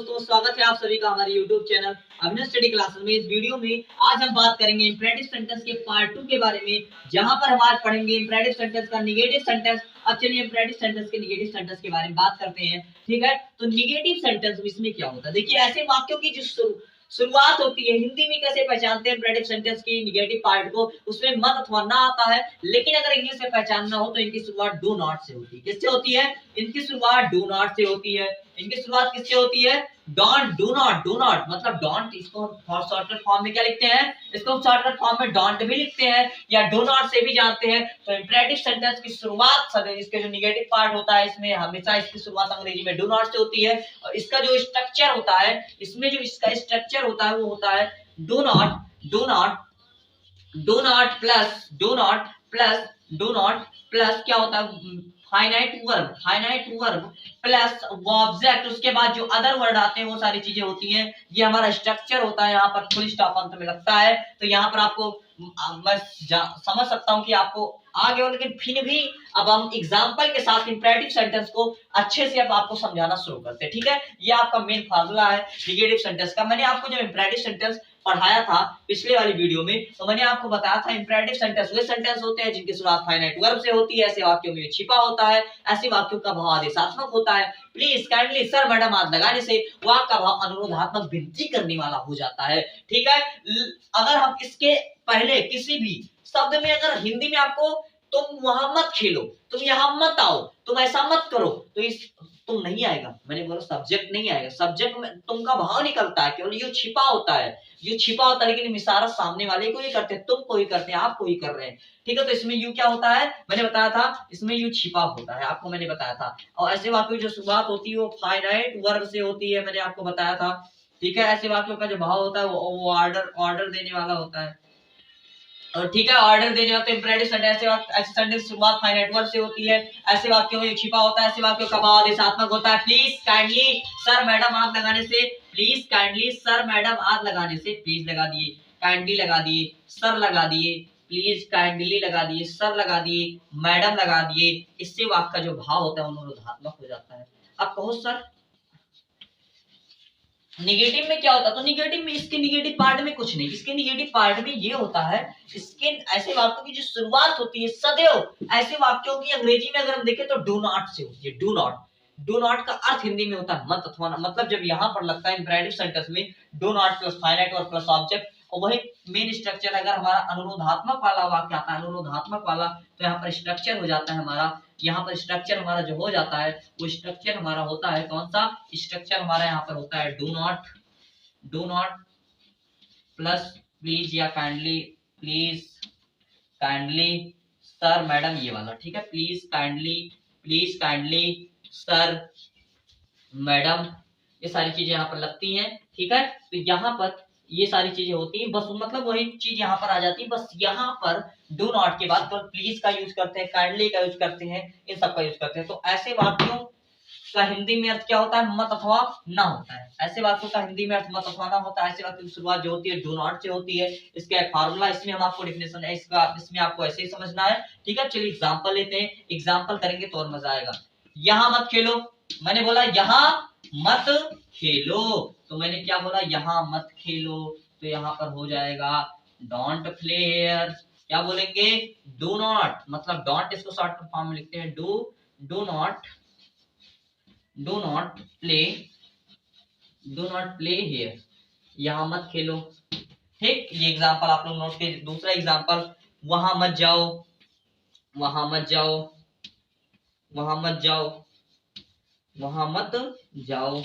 दोस्तों, स्वागत है आप सभी का हमारे YouTube चैनल अभिनव स्टडी क्लासेस में। इस वीडियो में आज हम बात करेंगे इंपरेटिव सेंटेंस के पार्ट 2 के बारे में, जहां पर हम आज पढ़ेंगे इंपरेटिव सेंटेंस का निगेटिव सेंटेंस। अब चलिए इंपरेटिव सेंटेंस के निगेटिव सेंटेंस के बारे में बात करते हैं। ठीक है, तो निगेटिव सेंटेंस इसमें क्या होता है? देखिए, ऐसे वाक्यों की जो शुरुआत होती है, हिंदी में कैसे पहचानते हैं इंपरेटिव सेंटेंस की निगेटिव पार्ट को? उसमें मत अथवा ना आता है, लेकिन अगर इंग्लिश में पहचानना हो तो इनकी शुरुआत डू नॉट से होती है। किससे होती है? इनकी शुरुआत डू नॉट से होती है। इनकी शुरुआत किससे होती है? Don't, do not, do not मतलब डोंट, इसको शॉर्टकट फॉर्म में क्या लिखते हैं? इसको शॉर्टकट फॉर्म में डोंट भी लिखते हैं या डू नॉट से भी जानते हैं। तो इंपरेटिव सेंटेंस की शुरुआत, इसके जो निगेटिव पार्ट होता है, इसमें हमेशा इसकी शुरुआत अंग्रेजी में डू नॉट से होती है। और इसका जो स्ट्रक्चर होता है, इसमें जो इसका स्ट्रक्चर होता है वो होता है do not, do not, do not plus, do not plus, do not plus क्या होता है? Finite verb, finite verb plus object, उसके बाद जो अदर वर्ड आते हैं वो सारी चीजें होती हैं। ये हमारा स्ट्रक्चर होता है। यहाँ पर फुल स्टॉप अंत में लगता है। तो यहाँ पर आपको मैं समझ सकता हूँ कि आपको आ गया, लेकिन फिर भी अब हम एग्जांपल के साथ इंपरेटिव सेंटेंस को अच्छे से अब आपको समझाना शुरू करते हैं। ठीक है, ये आपका मेन फार्मूला है निगेटिव सेंटेंस का। मैंने आपको जब इंपरेटिव सेंटेंस पढ़ाया था पिछले वाली वीडियो में, तो मैंने आपको बताया था इंपरेटिव सेंटेंस वे सेंटेंस होते हैं जिनकी शुरुआत फाइनाइट वर्ब से होती है। ऐसे वाक्यों में छिपा होता है, ऐसे वाक्यों का भाव आदेशात्मक होता है। प्लीज, काइंडली, सर, मैडम आदि लगाने से वाक्य का भाव अनुरोधात्मक विनती करने वाला हो जाता है। ठीक है, अगर हम इसके पहले किसी भी शब्द में अगर हिंदी में आपको तुम वहां मत खेलो, तुम यहाँ मत आओ, तुम ऐसा मत करो, तो इस तुम नहीं आएगा। मैंने बोला सब्जेक्ट नहीं आएगा। सब्जेक्ट में तुम का भाव निकलता है, केवल ये छिपा होता है, ये छिपा होता है, लेकिन इशारा सामने वाले को ही करते हैं, तुम को ही करते हैं, आप को ही कर रहे हैं। ठीक है, तो इसमें यू क्या होता है? मैंने बताया था इसमें यू छिपा होता है, आपको मैंने बताया था। और ऐसे वाक्यों की जो शुरुआत होती है वो फाइनाइट वर्ब से होती है, मैंने आपको बताया था। ठीक है, ऐसे वाक्यों का जो भाव होता है वो ऑर्डर देने वाला होता है। और ठीक है, ऑर्डर देने वाले इंपरेटिव सेंटेंस, ऐसे सेंटेंस शुरुआत फाइनाइट वर्ब से होती है। ऐसे वाक्यों में छिपा होता है, ऐसे वाक्यों का भाव आदेशात्मक होता है। प्लीज, काइंडली, सर, मैडम आदि लगाने से, प्लीज, काइंडली, सर, मैडम आदि लगाने से, प्लीज लगा दिए, काइंडली लगा दिए, सर लगा दिए, प्लीज, काइंडली लगा दिए, सर लगा दिए, मैडम लगा दिए। इससे वाक्य का जो भाव होता है वो अनुरोधात्मक हो जाता है। अब कहो सर निगेटिव में क्या होता है? तो निगेटिव में, इसके निगेटिव पार्ट में कुछ नहीं, इसके निगेटिव पार्ट में ये होता है, इसके ऐसे वाक्यों की जो शुरुआत होती है सदैव, ऐसे वाक्यों की अंग्रेजी में अगर हम देखें तो डू नॉट से होती है। डू नॉट, डू नॉट का अर्थ हिंदी में होता है मत अथवा ना। मतलब जब यहाँ पर लगता है इंपरेटिव सेंटेंस में डू नॉट प्लस फाइनाइट और प्लस ऑब्जेक्ट, और वही मेन स्ट्रक्चर अगर हमारा अनुरोधात्मक वाला वाक्य आता है, अनुरोधात्मक वाला, तो यहाँ पर स्ट्रक्चर हो जाता है हमारा, यहाँ पर स्ट्रक्चर हमारा जो हो जाता है वो स्ट्रक्चर हमारा होता है कौन सा? स्ट्रक्चर हमारा यहाँ पर होता है do not, do not plus please या kindly, please, kindly, sir, madam, ये वाला। ठीक है, please kindly, please kindly, sir, madam, ये सारी चीजें यहाँ पर लगती हैं। ठीक है, तो यहाँ पर ये सारी चीजें होती हैं, बस मतलब वही चीज यहाँ पर आ जाती है। बस यहाँ पर डू नॉट के बाद तो प्लीज का यूज करते हैं, काइंडली का यूज करते हैं, इन सब का यूज करते हैं। तो ऐसे वाक्यों का हिंदी में अर्थ क्या होता है? मत अथवा ना होता है। ऐसे वाक्यों का हिंदी में अर्थ मत अथवा ना होता है। ऐसे वाक्यों की शुरुआत जो होती है डू नॉट से होती है। इसका एक फार्मूला, इसमें हम आपको डेफिनेशन है इसका, इसमें आपको ऐसे ही समझना है। ठीक है, चलिए एग्जांपल लेते हैं, एग्जांपल करेंगे तो और मजा आएगा। यहाँ मत खेलो, मैंने बोला यहाँ मत खेलो, तो मैंने क्या बोला? यहाँ मत खेलो, तो यहाँ पर हो जाएगा डोंट प्ले हियर। क्या बोलेंगे? डू नॉट, मतलब डोंट इसको शॉर्ट फॉर्म में लिखते हैं do not, do not play, do not play here, यहाँ मत खेलो। ठीक, ये एग्जांपल आप लोग नोट कीजिए। दूसरा एग्जांपल, वहां मत जाओ, वहां मत जाओ, वहां मत जाओ, वहां मत जाओ।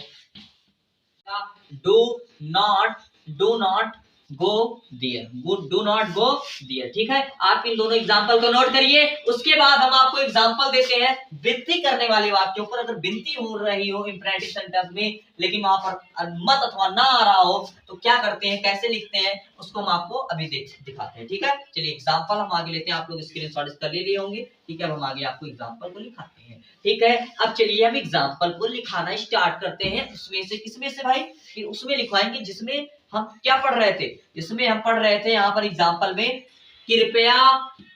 Do not, do not go there, do not go there. ठीक है, आप इन दोनों एग्जांपल को नोट करिए। उसके बाद हम आपको एग्जांपल देते हैं विनती करने वाले वाक्यों पर। अगर विनती हो रही हो इंपरेटिव सेंटेंस में, लेकिन वहां पर मत अथवा ना आ रहा हो, तो क्या करते हैं, कैसे लिखते हैं, उसको हम आपको अभी दिखाते हैं। ठीक है, चलिए एग्जांपल हम आगे लेते हैं। आप लोग स्क्रीनशॉट इसका ले लिए होंगे। ठीक है, अब हम आगे आपको एग्जांपल को लिखाते हैं। ठीक है, अब चलिए हम एग्जांपल को लिखाना स्टार्ट करते हैं। उसमें से किसमें से भाई? उसमें लिखवाएंगे जिसमें हम क्या पढ़ रहे थे। इसमें हम पढ़ रहे थे यहाँ पर एग्जांपल में, कृपया,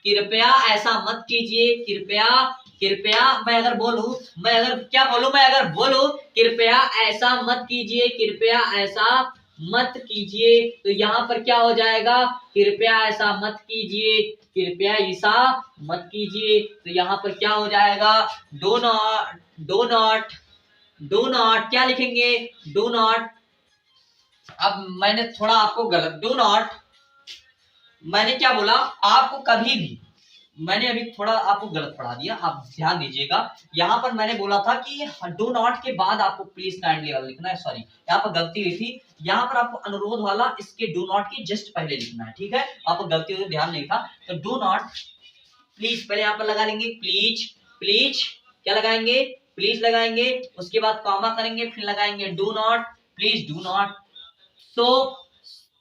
कृपया ऐसा मत कीजिए, कृपया कृपया मैं अगर बोलूं कृपया ऐसा मत कीजिए, कृपया ऐसा मत कीजिए, तो यहाँ पर क्या हो जाएगा, कृपया ऐसा मत कीजिए, कृपया ऐसा मत कीजिए, तो यहाँ पर क्या हो जाएगा, do not, do not, do not क्या लिखेंगे, डो नॉट। अब मैंने थोड़ा आपको गलत, डू नॉट, मैंने क्या बोला आपको, कभी भी मैंने अभी थोड़ा आपको गलत पढ़ा दिया, आप ध्यान दीजिएगा। यहाँ पर मैंने बोला था कि डू नॉट के बाद आपको प्लीज काइंडली वाला लिखना है, सॉरी यहाँ पर गलती हुई थी, यहाँ पर आपको अनुरोध वाला इसके डू नॉट के जस्ट पहले लिखना है, ठीक है, आपको गलती हुई ध्यान नहीं था। तो डू नॉट प्लीज पहले यहाँ पर लगा लेंगे, प्लीज, प्लीज क्या लगाएंगे, प्लीज लगाएंगे, उसके बाद कॉमा करेंगे, फिर लगाएंगे do not, please do not. So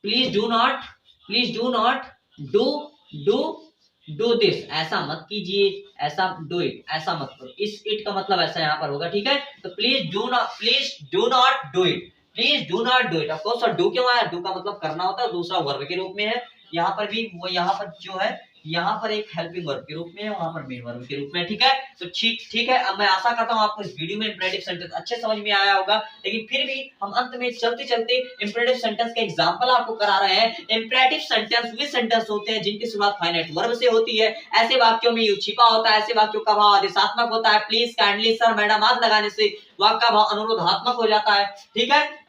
please do not, please do not do do do this, ऐसा मत कीजिए, ऐसा डू इट, ऐसा मत करो, इस इट का मतलब ऐसा यहाँ पर होगा, ठीक है। तो please do not do it, please do not do it. Of course do क्यों आया, डू का मतलब करना होता है, दूसरा वर्ब के रूप में है, यहाँ पर भी वो यहाँ पर जो है, यहाँ पर एक हेल्पिंग वर्ब के रूप में है, वहां पर मेन वर्ब के रूप में, ठीक है। तो ठीक है, अब मैं आशा करता हूँ आपको इस वीडियो में इंपरेटिव सेंटेंस अच्छे समझ में आया होगा, लेकिन फिर भी हम अंत में चलते चलते इंपरेटिव सेंटेंस के एग्जांपल आपको करा रहे हैं। इंपरेटिव सेंटेंस वे सेंटेंस होते हैं जिनकी शुरुआत फाइनाइट वर्ब से होती है। ऐसे वाक्यों में यू छिपा होता है, ऐसे वाक्यों का भाव आदेशात्मक होता है, प्लीज, काइंडली, सर, मैडम आदि लगाने से वाक्य का भाव अनुरोधात्मक हो जाता है, ठीक है।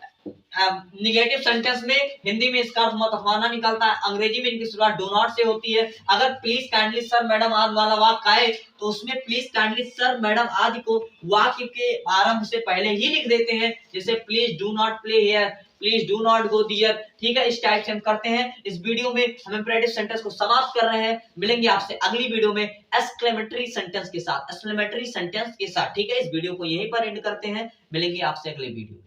निगेटिव सेंटेंस में हिंदी में इसका अर्थ मतवाना निकलता है, अंग्रेजी में इनकी शुरुआत डू नॉट से होती है। अगर प्लीज काइंडली सर मैडम आदि वाला वाक्य आए तो उसमें प्लीज काइंडली सर मैडम आदि को वाक्य के आरंभ से पहले ही लिख देते हैं, जैसे please do not play here, please do not go there, ठीक है। इस टाइप से हम करते हैं। इस वीडियो में हम इंपरेटिव सेंटेंस को समाप्त कर रहे हैं, मिलेंगे आपसे अगली वीडियो में एक्सक्लेमेटरी सेंटेंस के साथ, एक्सक्लेमेटरी सेंटेंस के साथ, ठीक है। इस वीडियो को यहीं पर एंड करते हैं, मिलेंगे आपसे अगले वीडियो।